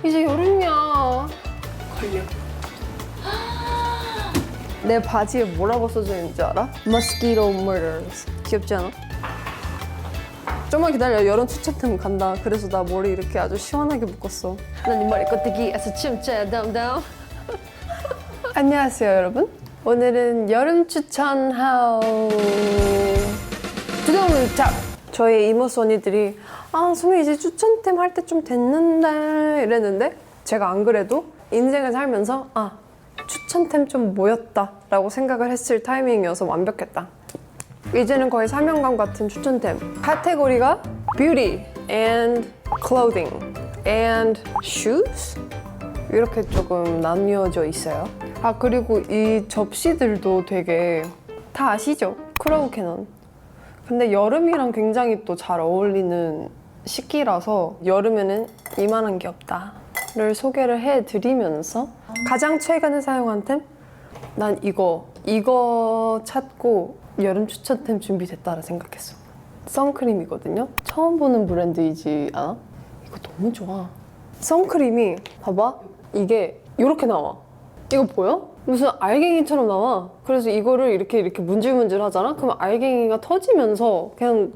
이제 여름이야. 걸려. 내 바지에 뭐라고 써져 있는지 알아? Mosquito Murders. 귀엽지 않아? 좀만 기다려. 여름 추천템 간다. 그래서 나 머리 이렇게 아주 시원하게 묶었어. 난 이 머리 꽂대기에서 침체 담담. 안녕하세요, 여러분. 오늘은 여름 추천 하우. 두둥탑. 저희 이모스 언니들이 소미 이제 추천템 할 때 좀 됐는데 이랬는데 제가 안 그래도 인생을 살면서 추천템 좀 모였다 라고 생각을 했을 타이밍이어서 완벽했다. 이제는 거의 사명감 같은 추천템 카테고리가 Beauty and Clothing and Shoes 이렇게 조금 나뉘어져 있어요. 그리고 이 접시들도 되게 다 아시죠? 크로우 캐논. 근데 여름이랑 굉장히 또 잘 어울리는 시기라서 여름에는 이만한 게 없다 를 소개를 해드리면서 가장 최근에 사용한 템? 난 이거 찾고 여름 추천템 준비됐다라 생각했어. 선크림이거든요? 처음 보는 브랜드이지 않아? 이거 너무 좋아. 선크림이 봐봐, 이게 이렇게 나와. 이거 보여? 무슨 알갱이처럼 나와. 그래서 이거를 이렇게 문질문질 하잖아? 그럼 알갱이가 터지면서 그냥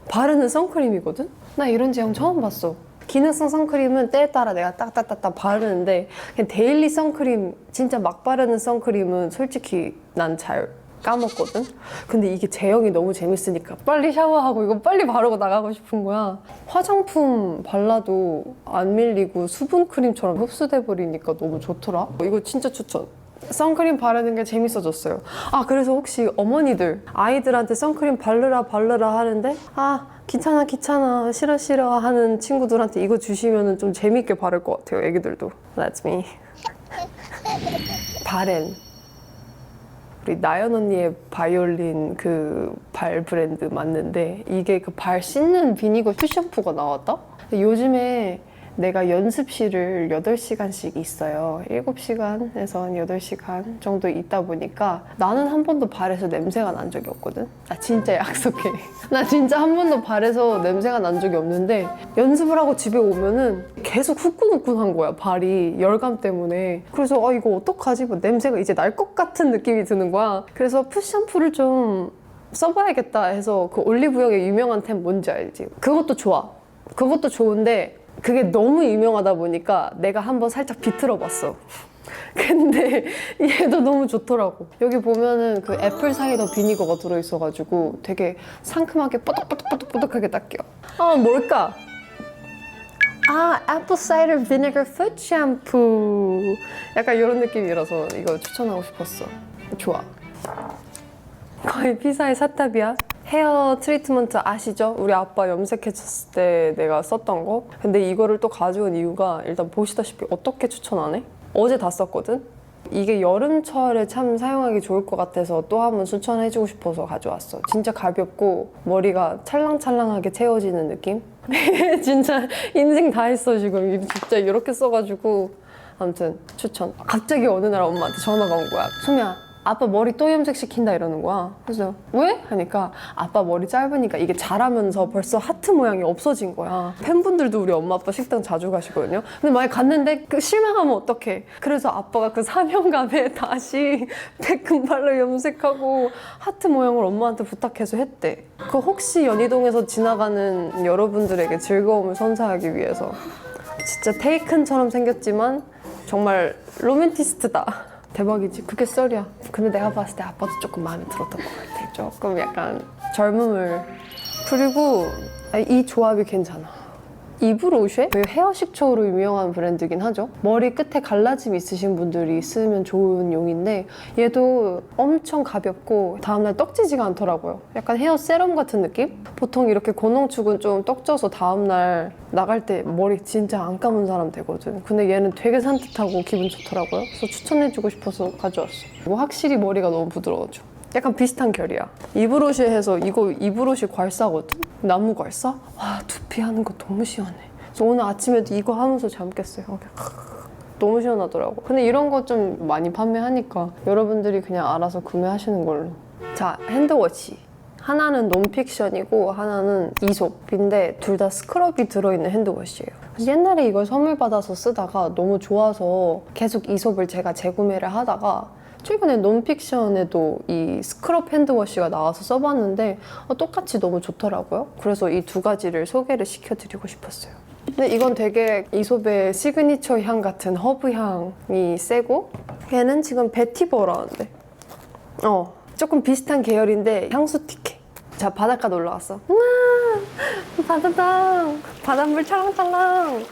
바르는 선크림이거든? 나 이런 제형 처음 봤어. 기능성 선크림은 때에 따라 내가 딱딱딱딱 바르는데 그냥 데일리 선크림, 진짜 막 바르는 선크림은 솔직히 난 잘 까먹거든? 근데 이게 제형이 너무 재밌으니까 빨리 샤워하고 이거 빨리 바르고 나가고 싶은 거야. 화장품 발라도 안 밀리고 수분 크림처럼 흡수돼 버리니까 너무 좋더라. 이거 진짜 추천. 선크림 바르는 게 재밌어졌어요. 그래서 혹시 어머니들 아이들한테 선크림 바르라 하는데 귀찮아 싫어 하는 친구들한테 이거 주시면 좀 재밌게 바를 것 같아요. 애기들도. That's me. 바렌. 우리 나연 언니의 바이올린 그 발 브랜드 맞는데 이게 그 발 씻는 비니거 슈샴푸가 나왔다? 요즘에 내가 연습실을 8시간씩 있어요. 7시간에서 한 8시간 정도 있다 보니까 나는 한 번도 발에서 냄새가 난 적이 없거든? 나 진짜 약속해. 나 진짜 한 번도 발에서 냄새가 난 적이 없는데 연습을 하고 집에 오면은 계속 후끈후끈한 거야, 발이. 열감 때문에. 그래서 이거 어떡하지? 뭐 냄새가 이제 날 것 같은 느낌이 드는 거야. 그래서 풋샴푸를 좀 써봐야겠다 해서 그 올리브영의 유명한 템 뭔지 알지? 그것도 좋아. 그것도 좋은데 그게 너무 유명하다 보니까 내가 한번 살짝 비틀어봤어. 근데 얘도 너무 좋더라고. 여기 보면은 그 애플 사이더 비니거가 들어있어가지고 되게 상큼하게 뽀득뽀득뽀득뽀득하게 닦여. 뭘까? 애플 사이더 비니거 풋 샴푸. 약간 이런 느낌이라서 이거 추천하고 싶었어. 좋아. 거의 피사의 사탑이야. 헤어 트리트먼트 아시죠? 우리 아빠 염색했을 때 내가 썼던 거. 근데 이거를 또 가져온 이유가 일단 보시다시피 어떻게 추천 안 해? 어제 다 썼거든? 이게 여름철에 참 사용하기 좋을 것 같아서 또 한 번 추천해주고 싶어서 가져왔어. 진짜 가볍고 머리가 찰랑찰랑하게 채워지는 느낌? 진짜 인생 다 했어 지금. 진짜 이렇게 써가지고. 아무튼 추천. 갑자기 어느 날 엄마한테 전화가 온 거야. 소미야, 아빠 머리 또 염색시킨다 이러는 거야. 그래서 왜? 하니까 아빠 머리 짧으니까 이게 자라면서 벌써 하트 모양이 없어진 거야. 팬분들도 우리 엄마 아빠 식당 자주 가시거든요. 근데 만약 갔는데 실망하면 어떡해. 그래서 아빠가 그 사명감에 다시 백금발로 염색하고 하트 모양을 엄마한테 부탁해서 했대. 그 혹시 연희동에서 지나가는 여러분들에게 즐거움을 선사하기 위해서. 진짜 테이큰처럼 생겼지만 정말 로맨티스트다. 대박이지. 그게 썰이야. 근데 내가 봤을 때 아빠도 조금 마음에 들었던 것 같아. 조금 약간 젊음을. 그리고 이 조합이 괜찮아. 이브로쉐? 헤어 식초로 유명한 브랜드긴 하죠. 머리 끝에 갈라짐 있으신 분들이 쓰면 좋은 용인데 얘도 엄청 가볍고 다음날 떡지지가 않더라고요. 약간 헤어 세럼 같은 느낌? 보통 이렇게 고농축은 좀 떡져서 다음날 나갈 때 머리 진짜 안 감은 사람 되거든. 근데 얘는 되게 산뜻하고 기분 좋더라고요. 그래서 추천해주고 싶어서 가져왔어. 확실히 머리가 너무 부드러워져. 약간 비슷한 결이야. 이브로시 해서 이거 이브로시 괄사거든? 나무 괄사? 와, 두피 하는 거 너무 시원해. 그래서 오늘 아침에도 이거 하면서 잠 깼어요. 너무 시원하더라고. 근데 이런 거 좀 많이 판매하니까 여러분들이 그냥 알아서 구매하시는 걸로. 자, 핸드워시. 하나는 논픽션이고 하나는 이솝인데 둘 다 스크럽이 들어있는 핸드워시예요. 그래서 옛날에 이걸 선물 받아서 쓰다가 너무 좋아서 계속 이솝을 제가 재구매를 하다가 최근에 논픽션에도 이 스크럽 핸드워시가 나와서 써봤는데 똑같이 너무 좋더라고요. 그래서 이 두 가지를 소개를 시켜드리고 싶었어요. 근데 이건 되게 이솝의 시그니처 향 같은 허브 향이 세고 얘는 지금 베티버라는데 조금 비슷한 계열인데 향수 티켓. 자, 바닷가 놀러 왔어. 바다다. 바닷물 찰랑찰랑.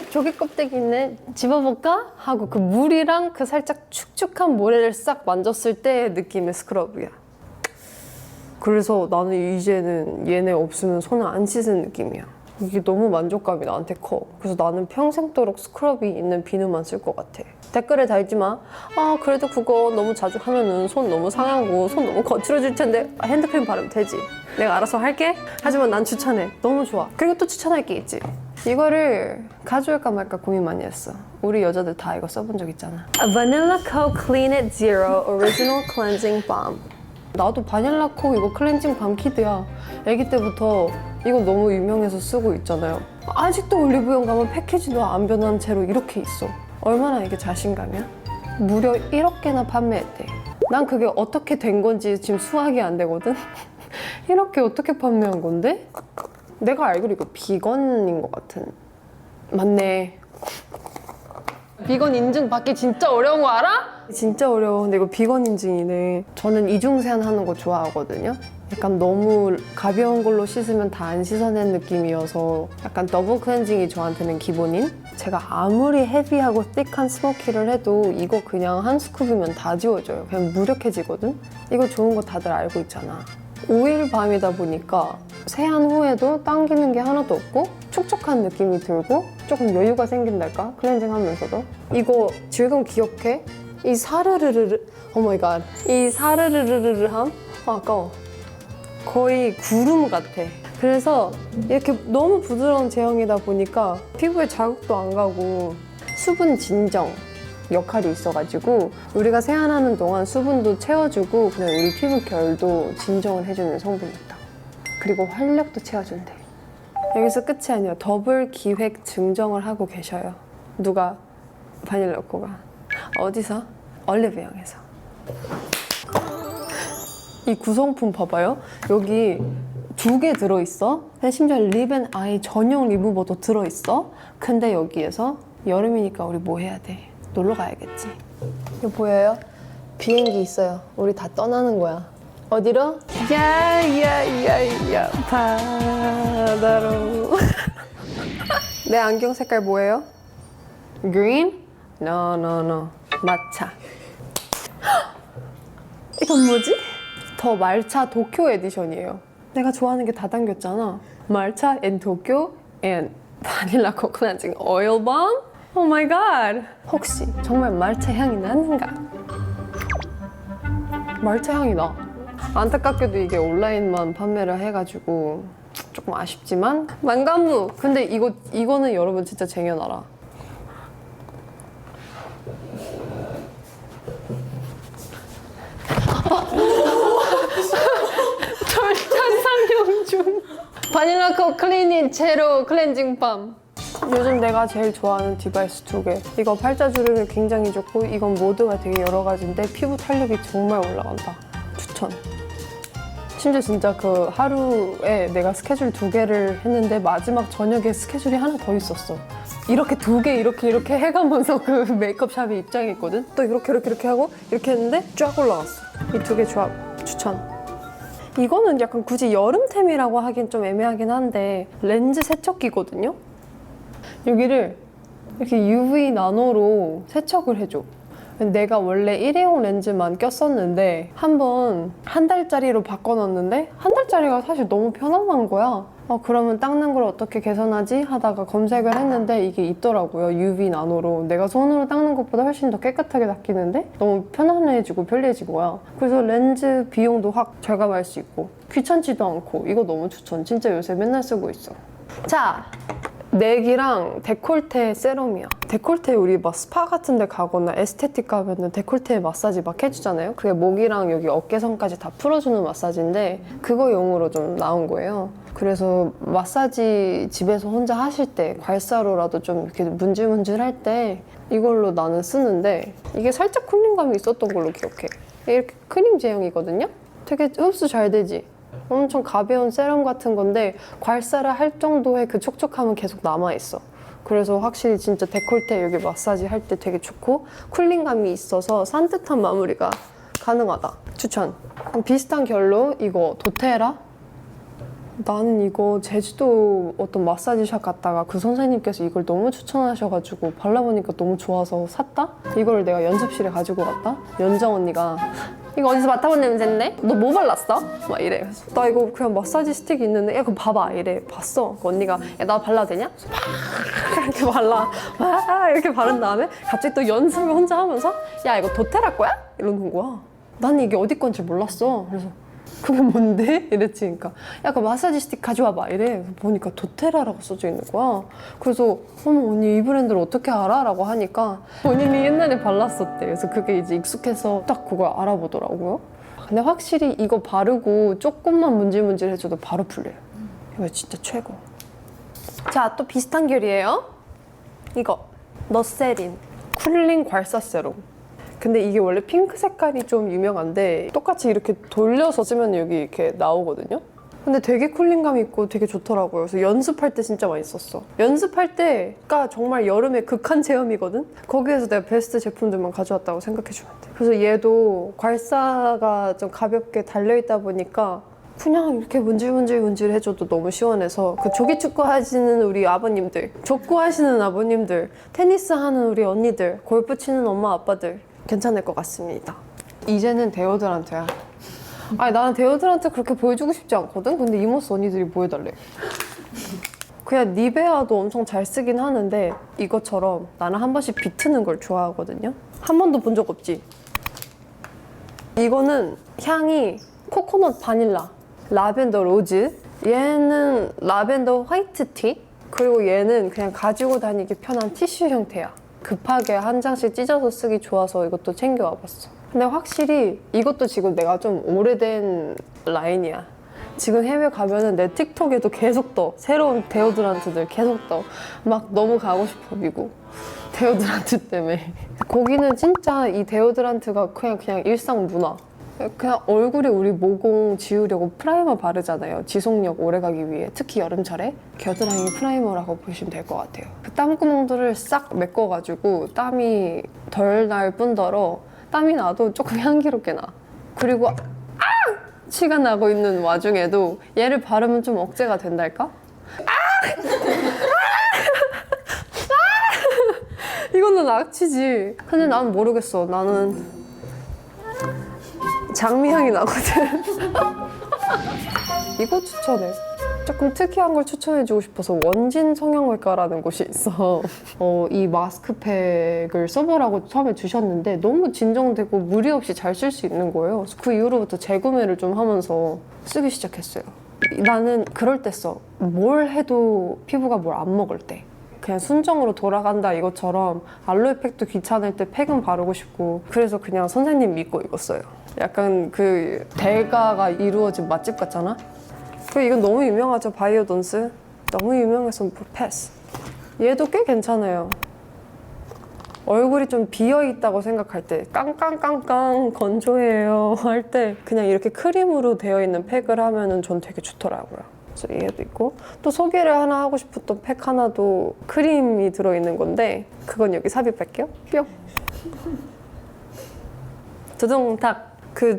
조개 껍데기 있네. 집어볼까? 하고 그 물이랑 그 살짝 축축한 모래를 싹 만졌을 때 느낌의 스크럽이야. 그래서 나는 이제는 얘네 없으면 손을 안 씻은 느낌이야. 이게 너무 만족감이 나한테 커. 그래서 나는 평생도록 스크럽이 있는 비누만 쓸 것 같아. 댓글에 달지 마. 그래도 그거 너무 자주 하면은 손 너무 상하고 손 너무 거칠어질 텐데 핸드크림 바르면 되지. 내가 알아서 할게. 하지만 난 추천해. 너무 좋아. 그리고 또 추천할 게 있지. 이거를 가져올까 말까 고민 많이 했어. 우리 여자들 다 이거 써본 적 있잖아. Vanilla Co Clean It Zero Original Cleansing Balm. 나도 바닐라 코 이거 클렌징 밤 키드야. 아기 때부터 이거 너무 유명해서 쓰고 있잖아요. 아직도 올리브영 가면 패키지도 안 변한 채로 이렇게 있어. 얼마나 이게 자신감이야? 무려 1억 개나 판매했대. 난 그게 어떻게 된 건지 지금 수학이 안 되거든? 이렇게 어떻게 판매한 건데? 내가 알기로 이거 비건인 것 같은. 맞네. 비건 인증 받기 진짜 어려운 거 알아? 진짜 어려워. 근데 이거 비건 인증이네. 저는 이중세안 하는 거 좋아하거든요. 약간 너무 가벼운 걸로 씻으면 다 안 씻어낸 느낌이어서 약간 더블 클렌징이 저한테는 기본인? 제가 아무리 헤비하고 띡한 스모키를 해도 이거 그냥 한 스쿱이면 다 지워져요. 그냥 무력해지거든? 이거 좋은 거 다들 알고 있잖아. 오일 밤이다 보니까 세안 후에도 당기는 게 하나도 없고 촉촉한 느낌이 들고 조금 여유가 생긴달까? 클렌징 하면서도. 이거 지금 기억해? 이 사르르르르, 오마이갓. 이 사르르르르함? 아까워. 거의 구름 같아. 그래서 이렇게 너무 부드러운 제형이다 보니까 피부에 자극도 안 가고 수분 진정 역할이 있어가지고 우리가 세안하는 동안 수분도 채워주고 그냥 우리 피부 결도 진정을 해주는 성분이 있다. 그리고 활력도 채워준대. 여기서 끝이 아니라 더블 기획 증정을 하고 계셔요. 누가? 바닐라코가. 어디서? 올리브영에서. 이 구성품 봐봐요. 여기 2개 들어있어. 심지어 립 앤 아이 전용 리무버도 들어있어. 근데 여기에서 여름이니까 우리 뭐 해야 돼? 놀러 가야겠지. 이거 보여요? 비행기 있어요. 우리 다 떠나는 거야. 어디로? 야야야야 바다로. 내 안경 색깔 뭐예요? Green? No, no, no. matcha. 이건 뭐지? 더 말차 도쿄 에디션이에요. 내가 좋아하는 게 다 담겼잖아. 말차 앤 도쿄 앤 바닐라 코코넛 오일 밤? 오 마이 갓. 혹시 정말 말차 향이 나는가? 말차 향이 나. 안타깝게도 이게 온라인만 판매를 해가지고 조금 아쉽지만 만감무. 근데 이거는 여러분 진짜 쟁여놔라. 절찬상영 중. 바닐라코 클리닛 제로 클렌징 밤. 요즘 내가 제일 좋아하는 디바이스 2개. 이거 팔자주름이 굉장히 좋고 이건 모드가 되게 여러 가지인데 피부 탄력이 정말 올라간다. 추천. 심지어 진짜 그 하루에 내가 스케줄 2개를 했는데 마지막 저녁에 스케줄이 하나 더 있었어. 이렇게 2개 이렇게 해가면서 그 메이크업샵에 입장했거든. 또 이렇게 하고 이렇게 했는데 쫙 올라갔어. 이 2개 조합 추천. 이거는 약간 굳이 여름템이라고 하긴 좀 애매하긴 한데 렌즈 세척기거든요. 여기를 이렇게 UV 나노로 세척을 해줘. 내가 원래 일회용 렌즈만 꼈었는데 한 달짜리로 바꿔놨는데 한 달짜리가 사실 너무 편안한 거야. 그러면 닦는 걸 어떻게 개선하지? 하다가 검색을 했는데 이게 있더라고요. UV 나노로. 내가 손으로 닦는 것보다 훨씬 더 깨끗하게 닦이는데 너무 편안해지고 편리해진 거야. 그래서 렌즈 비용도 확 절감할 수 있고 귀찮지도 않고 이거 너무 추천. 진짜 요새 맨날 쓰고 있어. 자, 넥이랑 데콜테 세럼이야. 데콜테 우리 막 스파 같은 데 가거나 에스테틱 가면은 데콜테 마사지 막 해주잖아요. 그게 목이랑 여기 어깨선까지 다 풀어주는 마사지인데 그거 용으로 좀 나온 거예요. 그래서 마사지 집에서 혼자 하실 때 괄사로라도 좀 이렇게 문질문질 할 때 이걸로 나는 쓰는데 이게 살짝 쿨링감이 있었던 걸로 기억해. 이렇게 크림 제형이거든요. 되게 흡수 잘 되지? 엄청 가벼운 세럼 같은 건데 괄사를 할 정도의 그 촉촉함은 계속 남아있어. 그래서 확실히 진짜 데콜테 여기 마사지 할 때 되게 좋고 쿨링감이 있어서 산뜻한 마무리가 가능하다. 추천. 비슷한 결로 이거 도테라? 나는 이거 제주도 어떤 마사지샵 갔다가 그 선생님께서 이걸 너무 추천하셔가지고 발라보니까 너무 좋아서 샀다? 이걸 내가 연습실에 가지고 갔다? 연정 언니가 이거 어디서 맡아본 냄새인데? 너 뭐 발랐어? 막 이래. 그래서 나 이거 그냥 마사지 스틱 있는데 야 그거 봐봐 이래. 봤어. 그 언니가 야 나 발라도 되냐? 팍 이렇게 발라. 와 이렇게 바른 다음에 갑자기 또 연습을 혼자 하면서 야 이거 도테라 거야? 이러는 거야. 나는 이게 어디 건지 몰랐어. 그래서 그게 뭔데? 이랬지. 그러니까 야 그 마사지 스틱 가져와봐 이래. 보니까 도테라라고 써져 있는 거야. 그래서 어머 언니 이 브랜드를 어떻게 알아? 라고 하니까 본인이 옛날에 발랐었대. 그래서 그게 이제 익숙해서 딱 그걸 알아보더라고요. 근데 확실히 이거 바르고 조금만 문질문질 해줘도 바로 풀려요. 이거 진짜 최고. 자, 또 비슷한 결이에요. 이거 너세린 쿨링 괄사 세럼. 근데 이게 원래 핑크 색깔이 좀 유명한데 똑같이 이렇게 돌려서 쓰면 여기 이렇게 나오거든요. 근데 되게 쿨링감 있고 되게 좋더라고요. 그래서 연습할 때 진짜 많이 썼어. 연습할 때가 정말 여름의 극한 체험이거든. 거기에서 내가 베스트 제품들만 가져왔다고 생각해주면 돼. 그래서 얘도 괄사가 좀 가볍게 달려있다 보니까 그냥 이렇게 문질문질 해줘도 너무 시원해서 그 조기축구 하시는 우리 아버님들, 족구 하시는 아버님들, 테니스 하는 우리 언니들, 골프 치는 엄마 아빠들 괜찮을 것 같습니다. 이제는 데오드란트야. 아니 나는 데오드란트 그렇게 보여주고 싶지 않거든? 근데 이모스 언니들이 뭐 해달래? 그냥 니베아도 엄청 잘 쓰긴 하는데 이것처럼 나는 한 번씩 비트는 걸 좋아하거든요? 한 번도 본 적 없지? 이거는 향이 코코넛 바닐라, 라벤더 로즈, 얘는 라벤더 화이트티, 그리고 얘는 그냥 가지고 다니기 편한 티슈 형태야. 급하게 한 장씩 찢어서 쓰기 좋아서 이것도 챙겨와 봤어. 근데 확실히 이것도 지금 내가 좀 오래된 라인이야. 지금 해외 가면은 내 틱톡에도 계속 떠. 새로운 데오드란트들 계속 떠. 막 너무 가고 싶어, 미국. 데오드란트 때문에. 거기는 진짜 이 데오드란트가 그냥 일상 문화. 그냥 얼굴에 우리 모공 지우려고 프라이머 바르잖아요. 지속력 오래가기 위해. 특히 여름철에. 겨드랑이 프라이머라고 보시면 될 것 같아요. 그 땀구멍들을 싹 메꿔가지고 땀이 덜 날 뿐더러 땀이 나도 조금 향기롭게 나. 그리고 치가 나고 있는 와중에도 얘를 바르면 좀 억제가 된달까? 이거는 악취지. 근데 난 모르겠어. 나는 장미향이 나거든. 이거 추천해. 조금 특이한 걸 추천해주고 싶어서 원진 성형외과라는 곳이 있어. 이 마스크팩을 써보라고 처음에 주셨는데 너무 진정되고 무리 없이 잘 쓸 수 있는 거예요. 그래서 그 이후로부터 재구매를 좀 하면서 쓰기 시작했어요. 나는 그럴 때 써. 뭘 해도 피부가 뭘 안 먹을 때. 그냥 순정으로 돌아간다 이것처럼 알로에팩도 귀찮을 때 팩은 바르고 싶고 그래서 그냥 선생님 믿고 이거 써요. 약간 그 대가가 이루어진 맛집 같잖아? 그리고 이건 너무 유명하죠, 바이오던스. 너무 유명해서 패스. 얘도 꽤 괜찮아요. 얼굴이 좀 비어있다고 생각할 때 깡깡깡깡 건조해요 할 때 그냥 이렇게 크림으로 되어 있는 팩을 하면은 전 되게 좋더라고요. 그래서 얘도 있고 또 소개를 하나 하고 싶었던 팩 하나도 크림이 들어있는 건데 그건 여기 삽입할게요. 뿅. 두둥탁.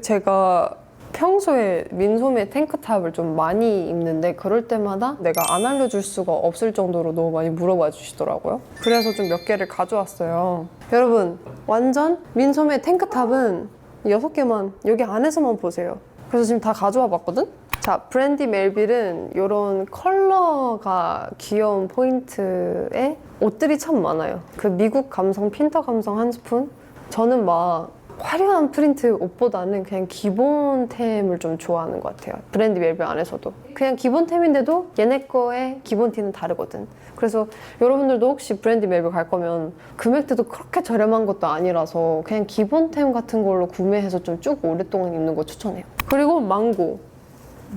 제가 평소에 민소매 탱크탑을 좀 많이 입는데 그럴 때마다 내가 안 알려줄 수가 없을 정도로 너무 많이 물어봐 주시더라고요. 그래서 좀 몇 개를 가져왔어요. 여러분 완전 민소매 탱크탑은 6개만 여기 안에서만 보세요. 그래서 지금 다 가져와 봤거든? 자, 브랜디 멜빌은 이런 컬러가 귀여운 포인트에 옷들이 참 많아요. 그 미국 감성, 핀터 감성 한 스푼? 저는 막 화려한 프린트 옷보다는 그냥 기본템을 좀 좋아하는 것 같아요. 브랜드 멜벳 안에서도. 그냥 기본템인데도 얘네 거의 기본 티는 다르거든. 그래서 여러분들도 혹시 브랜드 멜벳 갈 거면 금액대도 그렇게 저렴한 것도 아니라서 그냥 기본템 같은 걸로 구매해서 좀 쭉 오랫동안 입는 거 추천해요. 그리고 망고.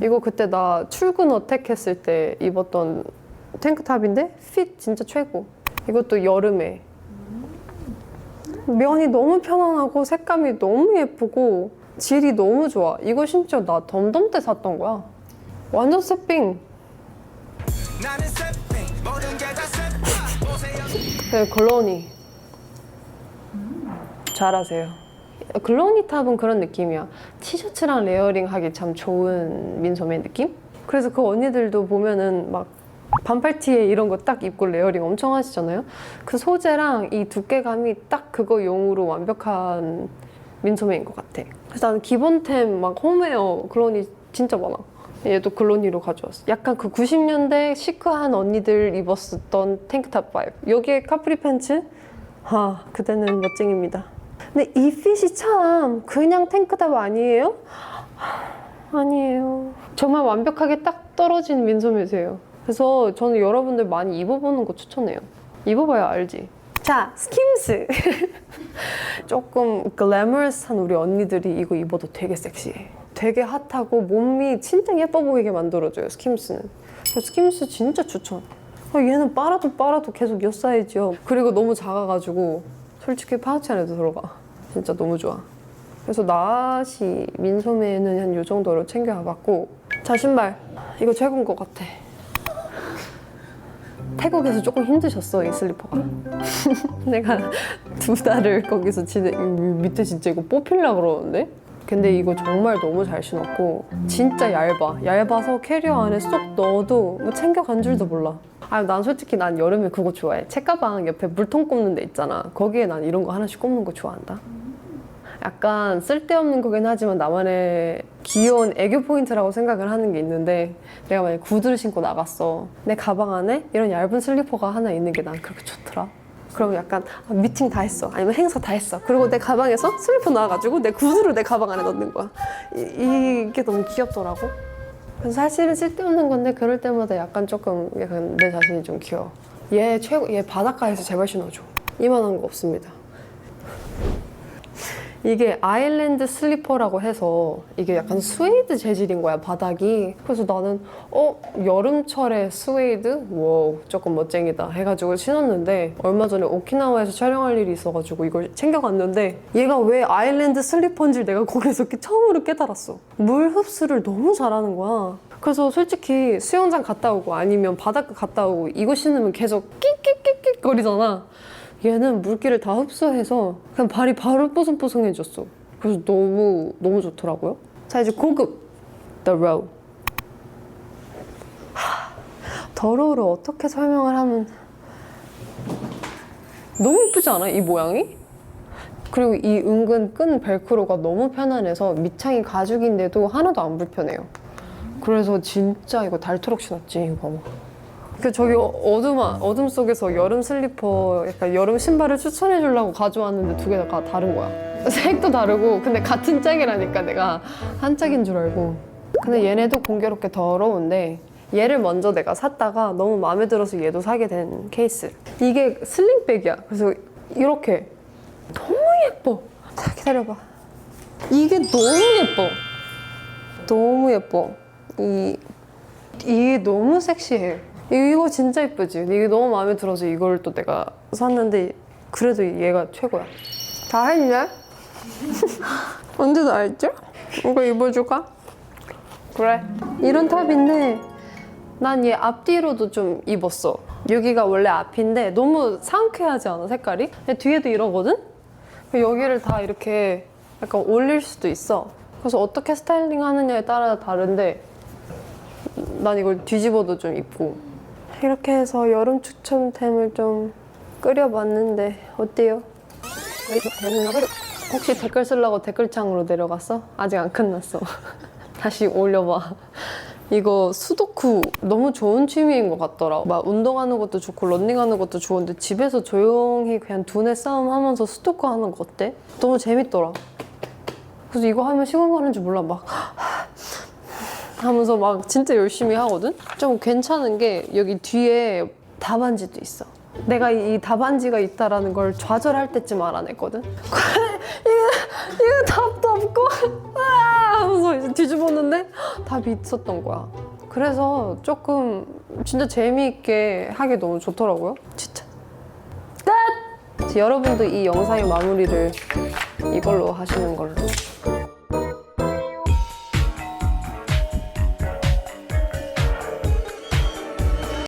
이거 그때 나 출근 어택 했을 때 입었던 탱크탑인데 핏 진짜 최고. 이것도 여름에. 면이 너무 편안하고 색감이 너무 예쁘고 질이 너무 좋아. 이거 심지어 나 덤덤 때 샀던 거야. 완전 새삥. 네, 글로니. 잘하세요. 글로니 탑은 그런 느낌이야. 티셔츠랑 레이어링 하기 참 좋은 민소매 느낌? 그래서 그 언니들도 보면은 막 반팔티에 이런 거 딱 입고 레이어링 엄청 하시잖아요. 그 소재랑 이 두께감이 딱 그거 용으로 완벽한 민소매인 것 같아. 그래서 나는 기본템 막 홈웨어 글로니 진짜 많아. 얘도 글로니로 가져왔어. 약간 그 90년대 시크한 언니들 입었었던 탱크탑 바이브. 여기에 카프리 팬츠? 그때는 멋쟁입니다. 근데 이 핏이 참 그냥 탱크탑 아니에요? 아니에요. 정말 완벽하게 딱 떨어진 민소매세요. 그래서 저는 여러분들 많이 입어보는 거 추천해요. 입어봐야 알지. 자, 스킴스. 조금 글래머러스한 우리 언니들이 이거 입어도 되게 섹시해. 되게 핫하고 몸이 진짜 예뻐 보이게 만들어줘요, 스킴스는. 스킴스 진짜 추천. 얘는 빨아도 계속 이 사이즈요. 그리고 너무 작아가지고 솔직히 파우치 안에도 들어가. 진짜 너무 좋아. 그래서 나시 민소매는 한 이 정도로 챙겨와봤고, 자, 신발. 이거 최고인 것 같아. 태국에서 조금 힘드셨어, 이 슬리퍼가. 내가 2달을 거기서 밑에 진짜 이거 뽑히려고 그러는데? 근데 이거 정말 너무 잘 신었고 진짜 얇아서 캐리어 안에 쏙 넣어도 뭐 챙겨간 줄도 몰라. 난 솔직히 난 여름에 그거 좋아해. 책가방 옆에 물통 꼽는 데 있잖아. 거기에 난 이런 거 하나씩 꼽는 거 좋아한다. 약간 쓸데없는 거긴 하지만 나만의 귀여운 애교 포인트라고 생각을 하는 게 있는데, 내가 만약에 구두를 신고 나갔어. 내 가방 안에 이런 얇은 슬리퍼가 하나 있는 게 난 그렇게 좋더라. 그러면 약간 미팅 다 했어. 아니면 행사 다 했어. 그리고 내 가방에서 슬리퍼 나와가지고 내 구두를 내 가방 안에 넣는 거야. 이게 너무 귀엽더라고. 그래서 사실은 쓸데없는 건데 그럴 때마다 약간 내 자신이 좀 귀여워. 얘 바닷가에서 제발 신어줘. 이만한 거 없습니다. 이게 아일랜드 슬리퍼라고 해서 이게 약간 스웨이드 재질인 거야, 바닥이. 그래서 나는 여름철에 스웨이드? 와우, 조금 멋쟁이다 해가지고 신었는데, 얼마 전에 오키나와에서 촬영할 일이 있어가지고 이걸 챙겨갔는데 얘가 왜 아일랜드 슬리퍼인지 내가 거기서 처음으로 깨달았어. 물 흡수를 너무 잘하는 거야. 그래서 솔직히 수영장 갔다 오고 아니면 바닷가 갔다 오고 이거 신으면 계속 끽끽끽끽 거리잖아. 얘는 물기를 다 흡수해서 그냥 발이 바로 뽀송뽀송해졌어. 그래서 너무 좋더라고요. 자, 이제 고급 The Row. 더러우를 어떻게 설명을 하면 너무 예쁘지 않아? 이 모양이? 그리고 이 은근 끈 벨크로가 너무 편안해서 밑창이 가죽인데도 하나도 안 불편해요. 그래서 진짜 이거 닳도록 신었지. 이거 봐봐. 저기 어둠 속에서 여름 슬리퍼, 약간 여름 신발을 추천해 주려고 가져왔는데 두 개가 다른 거야. 색도 다르고, 근데 같은 짝이라니까 내가 한 짝인 줄 알고. 근데 얘네도 공교롭게 더러운데 얘를 먼저 내가 샀다가 너무 마음에 들어서 얘도 사게 된 케이스. 이게 슬링백이야. 그래서 이렇게 너무 예뻐. 자, 기다려봐. 이게 너무 예뻐. 너무 예뻐. 이게 너무 섹시해. 이거 진짜 예쁘지? 이게 너무 마음에 들어서 이걸 또 내가 샀는데, 그래도 얘가 최고야. 다 했냐? 언제 다 했죠? 이거 입어줄까? 그래. 이런 탑인데 난 얘 앞뒤로도 좀 입었어. 여기가 원래 앞인데 너무 상쾌하지 않아, 색깔이? 근데 뒤에도 이러거든? 여기를 다 이렇게 약간 올릴 수도 있어. 그래서 어떻게 스타일링 하느냐에 따라 다른데 난 이걸 뒤집어도 좀 입고. 이렇게 해서 여름 추천템을 좀 끓여봤는데 어때요? 혹시 댓글 쓰려고 댓글창으로 내려갔어? 아직 안 끝났어. 다시 올려봐. 이거 수도쿠 너무 좋은 취미인 것 같더라. 막 운동하는 것도 좋고 런닝하는 것도 좋은데 집에서 조용히 그냥 두뇌 싸움 하면서 수도쿠 하는 거 어때? 너무 재밌더라. 그래서 이거 하면 시간 가는 줄 몰라. 막 하면서 막 진짜 열심히 하거든? 좀 괜찮은 게 여기 뒤에 답안지도 있어. 내가 이 답안지가 있다라는 걸 좌절할 때쯤 알아냈거든? 이거 답도 없고 하면서 이제 뒤집었는데 답이 있었던 거야. 그래서 조금 진짜 재미있게 하기 너무 좋더라고요. 진짜. 끝! 여러분도 이 영상의 마무리를 이걸로 하시는 걸로.